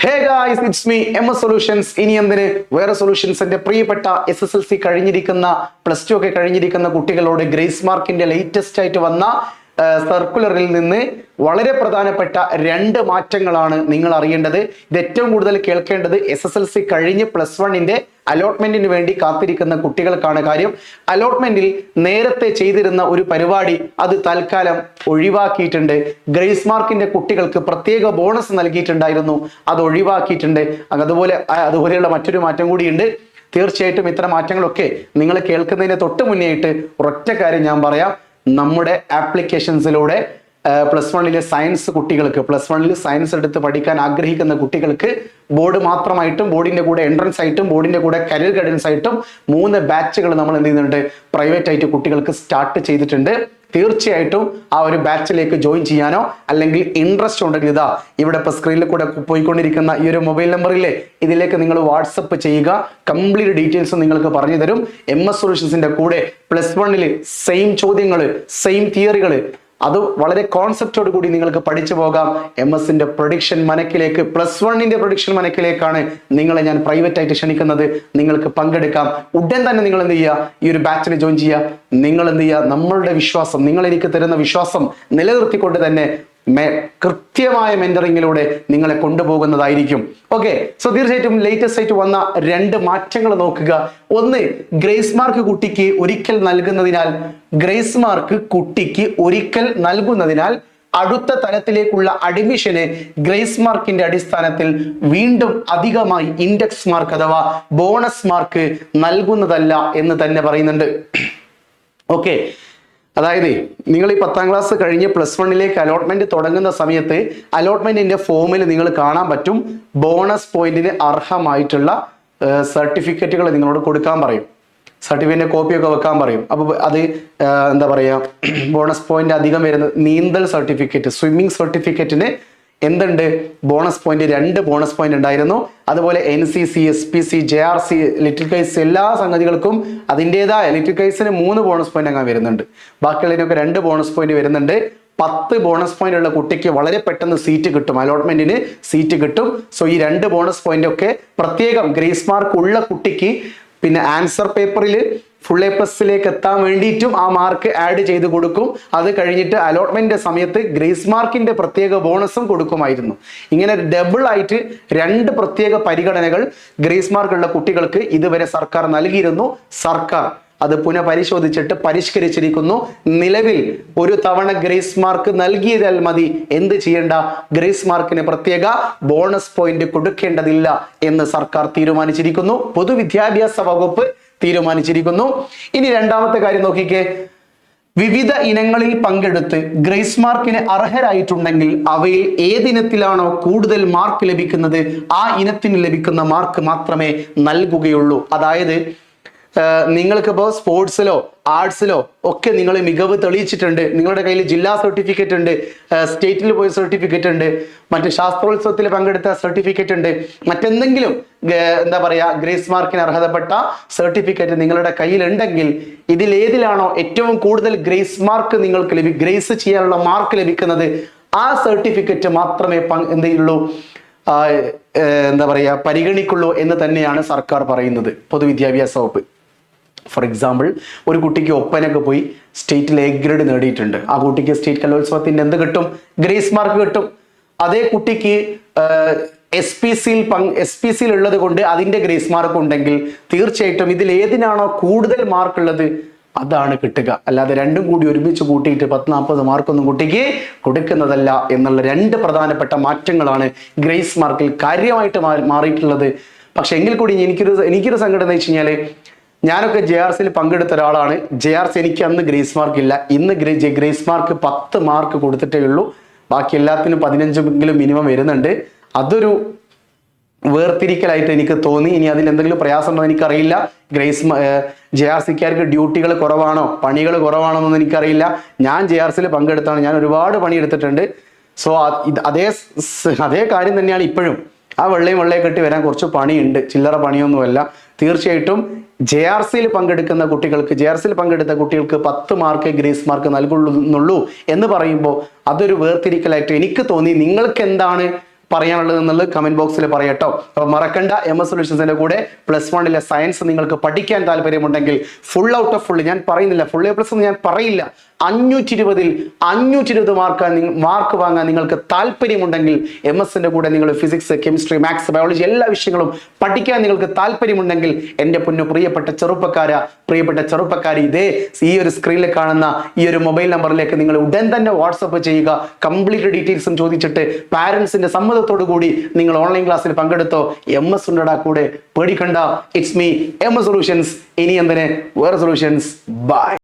Hey guys, it's me, MS Solutions. ഇനി എന്തിന് വേറെ സൊല്യൂഷൻസിന്റെ പ്രിയപ്പെട്ട SSLC കഴിഞ്ഞിരിക്കുന്ന +2 ഒക്കെ കഴിഞ്ഞിരിക്കുന്ന കുട്ടികളോട് ഗ്രേസ് മാർക്കിന്റെ ലേറ്റസ്റ്റ് ആയിട്ട് വന്ന സർക്കുലറിൽ നിന്ന് വളരെ പ്രധാനപ്പെട്ട 2 മാറ്റങ്ങളാണ് നിങ്ങൾ അറിയേണ്ടത്. ഇത് ഏറ്റവും കൂടുതൽ കേൾക്കേണ്ടത് SSLC കഴിഞ്ഞ് +1ന്റെ അലോട്ട്മെന്റിന് വേണ്ടി കാത്തിരിക്കുന്ന കുട്ടികൾക്കാണ്. കാര്യം അലോട്ട്മെന്റിൽ നേരത്തെ ചെയ്തിരുന്ന ഒരു പരിപാടി അത് തൽക്കാലം ഒഴിവാക്കിയിട്ടുണ്ട്. ഗ്രേസ് മാർക്കിന്റെ കുട്ടികൾക്ക് പ്രത്യേക ബോണസ് നൽകിയിട്ടുണ്ടായിരുന്നു, അത് ഒഴിവാക്കിയിട്ടുണ്ട്. അതുപോലെയുള്ള മറ്റൊരു മാറ്റം കൂടിയുണ്ട്. തീർച്ചയായിട്ടും ഇത്തരം മാറ്റങ്ങളൊക്കെ നിങ്ങൾ കേൾക്കുന്നതിന് തൊട്ട് മുന്നേ ആയിട്ട് ഒരൊറ്റ കാര്യം ഞാൻ പറയാം. നമ്മുടെ ആപ്ലിക്കേഷൻസിലൂടെ +1ലെ സയൻസ് കുട്ടികൾക്ക്, +1ൽ സയൻസ് എടുത്ത് പഠിക്കാൻ ആഗ്രഹിക്കുന്ന കുട്ടികൾക്ക് ബോർഡ് മാത്രമായിട്ടും ബോർഡിന്റെ കൂടെ എൻട്രൻസ് ആയിട്ടും ബോർഡിന്റെ കൂടെ കരിയർ ഗൈഡൻസ് ആയിട്ടും 3 ബാച്ചുകൾ നമ്മൾ എന്ത് ചെയ്യുന്നുണ്ട്, പ്രൈവറ്റ് ആയിട്ട് കുട്ടികൾക്ക് സ്റ്റാർട്ട് ചെയ്തിട്ടുണ്ട്. തീർച്ചയായിട്ടും ആ ഒരു ബാച്ചിലേക്ക് ജോയിൻ ചെയ്യാനോ അല്ലെങ്കിൽ ഇൻട്രസ്റ്റ് ഉണ്ടെങ്കിൽ ഇതാ ഇവിടെ ഇപ്പോൾ സ്ക്രീനിൽ കൂടെ പോയിക്കൊണ്ടിരിക്കുന്ന ഈ ഒരു മൊബൈൽ നമ്പറിലെ ഇതിലേക്ക് നിങ്ങൾ വാട്സപ്പ് ചെയ്യുക. കംപ്ലീറ്റ് ഡീറ്റെയിൽസ് നിങ്ങൾക്ക് പറഞ്ഞു തരും. MS സൊല്യൂഷൻസിന്റെ കൂടെ +1ൽ സെയിം ചോദ്യങ്ങൾ, സെയിം തിയറികൾ, അത് വളരെ കോൺസെപ്റ്റോട് കൂടി നിങ്ങൾക്ക് പഠിച്ചു പോകാം. MSന്റെ പ്രൊഡിക്ഷൻ മനക്കിലേക്ക്, +1ന്റെ പ്രൊഡിക്ഷൻ മനക്കിലേക്കാണ് നിങ്ങളെ ഞാൻ പ്രൈവറ്റ് ആയിട്ട് ക്ഷണിക്കുന്നത്. നിങ്ങൾക്ക് പങ്കെടുക്കാം. ഉടൻ തന്നെ നിങ്ങൾ എന്ത് ചെയ്യുക, ഈ ഒരു ബാച്ചിൽ ജോയിൻ ചെയ്യുക. നിങ്ങൾ എന്ത് ചെയ്യുക, നമ്മളുടെ വിശ്വാസം, നിങ്ങൾ എനിക്ക് തരുന്ന വിശ്വാസം നിലനിർത്തിക്കൊണ്ട് തന്നെ കൃത്യമായ മെന്ററിങ്ങിലൂടെ നിങ്ങളെ കൊണ്ടുപോകുന്നതായിരിക്കും. ഓക്കെ, സോ തീർച്ചയായിട്ടും ലേറ്റസ്റ്റ് ആയിട്ട് വന്ന 2 മാറ്റങ്ങൾ നോക്കുക. ഒന്ന്, ഗ്രേസ് മാർക്ക് കുട്ടിക്ക് ഒരിക്കൽ നൽകുന്നതിനാൽ അടുത്ത തലത്തിലേക്കുള്ള അഡ്മിഷന് ഗ്രേസ് മാർക്കിന്റെ അടിസ്ഥാനത്തിൽ വീണ്ടും അധികമായി ഇൻഡെക്സ് മാർക്ക് അഥവാ ബോണസ് മാർക്ക് നൽകുന്നതല്ല എന്ന് തന്നെ പറയുന്നുണ്ട്. ഓക്കെ, അതായത് നിങ്ങൾ ഈ 10ാം ക്ലാസ് കഴിഞ്ഞ് +1ലേക്ക് അലോട്ട്മെന്റ് തുടങ്ങുന്ന സമയത്ത് അലോട്ട്മെന്റിന്റെ ഫോമിൽ നിങ്ങൾ കാണാൻ പറ്റും, ബോണസ് പോയിന്റിന് അർഹമായിട്ടുള്ള സർട്ടിഫിക്കറ്റുകൾ നിങ്ങളോട് കൊടുക്കാൻ പറയും. സർട്ടിഫിക്കറ്റിന്റെ കോപ്പിയൊക്കെ വെക്കാൻ പറയും. അപ്പോൾ അത് എന്താ പറയുക, ബോണസ് പോയിന്റ് അധികം വരുന്നത് നീന്തൽ സർട്ടിഫിക്കറ്റ്, സ്വിമ്മിങ് സർട്ടിഫിക്കറ്റിന് എന്തുണ്ട്, ബോണസ് പോയിന്റ് 2 ബോണസ് പോയിന്റ് ഉണ്ടായിരുന്നു. അതുപോലെ NCC, SPC, JRC, ലിറ്റിൽ കൈസ് എല്ലാ സംഗതികൾക്കും അതിൻ്റെതായ, ലിറ്റിൽ കൈസിന് 3 ബോണസ് പോയിന്റ് അങ്ങനെ വരുന്നുണ്ട്. ബാക്കിയുള്ളതിനൊക്കെ 2 ബോണസ് പോയിന്റ് വരുന്നുണ്ട്. 10 ബോണസ് പോയിന്റ് ഉള്ള കുട്ടിക്ക് വളരെ പെട്ടെന്ന് സീറ്റ് കിട്ടും, അലോട്ട്മെന്റിന് സീറ്റ് കിട്ടും. സോ ഈ 2 ബോണസ് പോയിന്റ് ഒക്കെ പ്രത്യേകം ഗ്രേസ് മാർക്ക് ഉള്ള കുട്ടിക്ക് പിന്നെ ആൻസർ പേപ്പറിൽ ഫുൾ A+ലേക്ക് എത്താൻ വേണ്ടിയിട്ടും ആ മാർക്ക് ആഡ് ചെയ്ത് കൊടുക്കും. അത് കഴിഞ്ഞിട്ട് അലോട്ട്മെന്റ് സമയത്ത് ഗ്രേസ് മാർക്കിന്റെ പ്രത്യേക ബോണസും കൊടുക്കുമായിരുന്നു. ഇങ്ങനെ ഡബിൾ ആയിട്ട് 2 പ്രത്യേക പരിഗണനകൾ ഗ്രേസ് മാർക്കുള്ള കുട്ടികൾക്ക് ഇതുവരെ സർക്കാർ നൽകിയിരുന്നു. സർക്കാർ അത് പുനഃപരിശോധിച്ചിട്ട് പരിഷ്കരിച്ചിരിക്കുന്നു. നിലവിൽ ഒരു തവണ ഗ്രേസ് മാർക്ക് നൽകിയതാൽ മതി, എന്ത് ചെയ്യേണ്ട, ഗ്രേസ് മാർക്കിന് പ്രത്യേക ബോണസ് പോയിന്റ് കൊടുക്കേണ്ടതില്ല എന്ന് സർക്കാർ തീരുമാനിച്ചിരിക്കുന്നു. പൊതുവിദ്യാഭ്യാസ വകുപ്പ് തീരുമാനിച്ചിരിക്കുന്നു. ഇനി രണ്ടാമത്തെ കാര്യം നോക്കിക്കേ, വിവിധ ഇനങ്ങളിൽ പങ്കെടുത്ത് ഗ്രേസ് മാർക്കിന് അർഹരായിട്ടുണ്ടെങ്കിൽ അവയിൽ ഏതിനത്തിലാണോ കൂടുതൽ മാർക്ക് ലഭിക്കുന്നത് ആ ഇനത്തിന് ലഭിക്കുന്ന മാർക്ക് മാത്രമേ നൽകുകയുള്ളൂ. അതായത് നിങ്ങൾക്കിപ്പോൾ സ്പോർട്സിലോ ആർട്സിലോ ഒക്കെ നിങ്ങൾ മികവ് തെളിയിച്ചിട്ടുണ്ട്, നിങ്ങളുടെ കയ്യിൽ ജില്ലാ സർട്ടിഫിക്കറ്റ് ഉണ്ട്, സ്റ്റേറ്റിൽ പോയ സർട്ടിഫിക്കറ്റ് ഉണ്ട്, മറ്റ് ശാസ്ത്രോത്സവത്തിൽ പങ്കെടുത്ത സർട്ടിഫിക്കറ്റ് ഉണ്ട്, മറ്റെന്തെങ്കിലും എന്താ പറയുക ഗ്രേസ് മാർക്കിന് അർഹതപ്പെട്ട സർട്ടിഫിക്കറ്റ് നിങ്ങളുടെ കയ്യിലുണ്ടെങ്കിൽ ഇതിൽ ഏതിലാണോ ഏറ്റവും കൂടുതൽ ഗ്രേസ് മാർക്ക് നിങ്ങൾക്ക് ഗ്രേസ് ചെയ്യാനുള്ള മാർക്ക് ലഭിക്കുന്നത് ആ സർട്ടിഫിക്കറ്റ് മാത്രമേ എന്ത് ചെയ്യുള്ളൂ, എന്താ പറയുക പരിഗണിക്കുള്ളൂ എന്ന് തന്നെയാണ് സർക്കാർ പറയുന്നത്, പൊതുവിദ്യാഭ്യാസ വകുപ്പ്. ഫോർ എക്സാമ്പിൾ, ഒരു കുട്ടിക്ക് ഒപ്പനൊക്കെ പോയി സ്റ്റേറ്റിൽ A ഗ്രേഡ് നേടിയിട്ടുണ്ട്. ആ കുട്ടിക്ക് സ്റ്റേറ്റ് കലോത്സവത്തിന്റെ എന്ത് കിട്ടും, ഗ്രേസ് മാർക്ക് കിട്ടും. അതേ കുട്ടിക്ക് SPCയിൽ ഉള്ളത് കൊണ്ട് അതിന്റെ ഗ്രേസ് മാർക്ക് ഉണ്ടെങ്കിൽ തീർച്ചയായിട്ടും ഇതിൽ ഏതിനാണോ കൂടുതൽ മാർക്ക് ഉള്ളത് അതാണ് കിട്ടുക. അല്ലാതെ രണ്ടും കൂടി ഒരുമിച്ച് കൂട്ടിയിട്ട് 10-40 മാർക്കൊന്നും കുട്ടിക്ക് കൊടുക്കുന്നതല്ല എന്നുള്ള 2 പ്രധാനപ്പെട്ട മാറ്റങ്ങളാണ് ഗ്രേസ് മാർക്കിൽ കാര്യമായിട്ട് മാറിയിട്ടുള്ളത്. പക്ഷെ എങ്കിൽ കൂടി എനിക്കൊരു സങ്കടം എന്ന് വെച്ച് കഴിഞ്ഞാല്, ഞാനൊക്കെ JRCയിൽ പങ്കെടുത്ത ഒരാളാണ്. JRC എനിക്ക് അന്ന് ഗ്രേസ് മാർക്ക് ഇല്ല. ഇന്ന് ഗ്രേസ് മാർക്ക് 10 മാർക്ക് കൊടുത്തിട്ടേ ഉള്ളൂ. ബാക്കി എല്ലാത്തിനും 15 മിനിമം വരുന്നുണ്ട്. അതൊരു വേർതിരിക്കലായിട്ട് എനിക്ക് തോന്നി. ഇനി അതിൽ എന്തെങ്കിലും പ്രയാസം ഉണ്ടോ എനിക്കറിയില്ല. JRCക്കാർക്ക് ഡ്യൂട്ടികൾ കുറവാണോ, പണികൾ കുറവാണോ എന്നൊന്നും എനിക്കറിയില്ല. ഞാൻ JRCയിൽ പങ്കെടുത്താണ്, ഞാൻ ഒരുപാട് പണിയെടുത്തിട്ടുണ്ട്. സോ അതേ കാര്യം തന്നെയാണ് ഇപ്പോഴും. ആ വെള്ളയും കെട്ടി വരാൻ കുറച്ച് പണിയുണ്ട്, ചില്ലറ പണിയൊന്നുമല്ല. തീർച്ചയായിട്ടും JRCയിൽ പങ്കെടുത്ത കുട്ടികൾക്ക് 10 മാർക്ക് ഗ്രേസ് മാർക്ക് നൽകുന്നുള്ളൂ എന്ന് പറയുമ്പോൾ അതൊരു വേർതിരിക്കലായിട്ട് എനിക്ക് തോന്നി. നിങ്ങൾക്ക് എന്താണ് പറയാനുള്ളത് എന്നുള്ളത് കമന്റ് ബോക്സിൽ പറയട്ടോ. അപ്പൊ മറക്കണ്ട, MS സൊല്യൂഷൻസിന്റെ കൂടെ +1 സയൻസ് നിങ്ങൾക്ക് പഠിക്കാൻ താല്പര്യമുണ്ടെങ്കിൽ ഫുൾ ഔട്ട് ഓഫ് ഫുൾ ഞാൻ പറയുന്നില്ല, ഫുൾ A+ എന്ന് ഞാൻ പറയില്ല, 520ൽ 520 മാർക്ക് വാങ്ങാൻ നിങ്ങൾക്ക് താല്പര്യമുണ്ടെങ്കിൽ MS കൂടെ നിങ്ങൾ ഫിസിക്സ്, കെമിസ്ട്രി, മാത്സ്, ബയോളജി എല്ലാ വിഷയങ്ങളും പഠിക്കാൻ നിങ്ങൾക്ക് താല്പര്യമുണ്ടെങ്കിൽ എൻ്റെ പൊന്നു പ്രിയപ്പെട്ട ചെറുപ്പക്കാരി ഇതേ ഈ ഒരു സ്ക്രീനിൽ കാണുന്ന ഈ ഒരു മൊബൈൽ നമ്പറിലേക്ക് നിങ്ങൾ ഉടൻ തന്നെ വാട്സപ്പ് ചെയ്യുക. കംപ്ലീറ്റ് ഡീറ്റെയിൽസും ചോദിച്ചിട്ട് പാരന്റ്സിന്റെ സമ്മതത്തോടു കൂടി നിങ്ങൾ ഓൺലൈൻ ക്ലാസ്സിൽ പങ്കെടുത്തോ. MS ഉണ്ടടാ കൂടെ, പേടിക്കണ്ട. It's me MS solutions. ഇനി എന്തിന് വേറെ സൊല്യൂഷൻസ്. ബൈ.